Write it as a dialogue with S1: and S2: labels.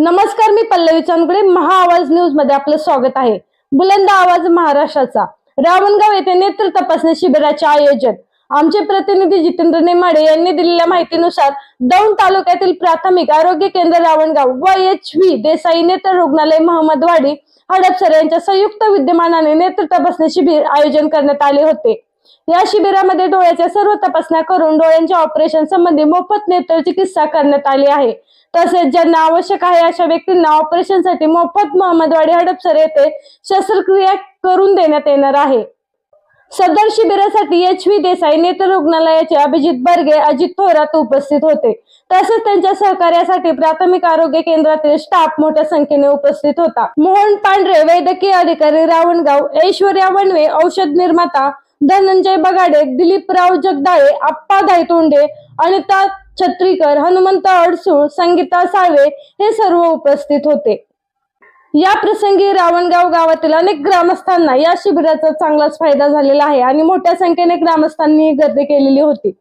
S1: नमस्कार, मी पल्लवी चांदगुडे. महाआवाज न्यूज मध्ये आपलं स्वागत आहे. बुलंद आवाज महाराष्ट्राचा. रावणगाव येथे नेत्र तपासणी शिबिराचे आयोजन. आमचे प्रतिनिधी जितेंद्र नेमाडे यांनी दिलेल्या माहितीनुसार दौंड तालुक्यातील प्राथमिक आरोग्य केंद्र रावणगाव व एच.व्ही. देसाई नेत्र रुग्णालय महमदवाडी हडपसर यांच्या संयुक्त विद्यमानाने नेत्र तपासणी शिबिर आयोजन करण्यात आले होते. या शिबिरामध्ये डोळ्याच्या सर्व तपासण्या करून डोळ्यांच्या ऑपरेशन संबंधी मोफत नेत्र चिकित्सा करण्यात आली आहे. तसेच ज्यांना आवश्यक आहे अशा व्यक्तींना ऑपरेशनसाठी मोफत महमदवाडी हडपसर येथे शस्त्रक्रिया करून देण्यात येणार आहे. सदर शिबिरासाठी एच.व्ही. देसाई नेत्र रुग्णालयाचे अभिजित बर्गे, अजित थोरात उपस्थित होते. तसेच त्यांच्या सहकार्यासाठी प्राथमिक आरोग्य केंद्रातील स्टाफ मोठ्या संख्येने उपस्थित होता. मोहन पांढरे, वैद्यकीय अधिकारी रावणगाव, ऐश्वर्या वनवे, औषध निर्माता धनंजय बगाडे, दिलीपराव जगदाळे, आप्पा धायतोंडे, अनिता छत्रीकर, हनुमंत अडसूळ, संगीता साळवे हे सर्व उपस्थित होते. या प्रसंगी रावणगाव गावातील अनेक ग्रामस्थांना या शिबिराचा चांगलाच फायदा झालेला आहे आणि मोठ्या संख्येने ग्रामस्थांनी गर्दी केलेली होती.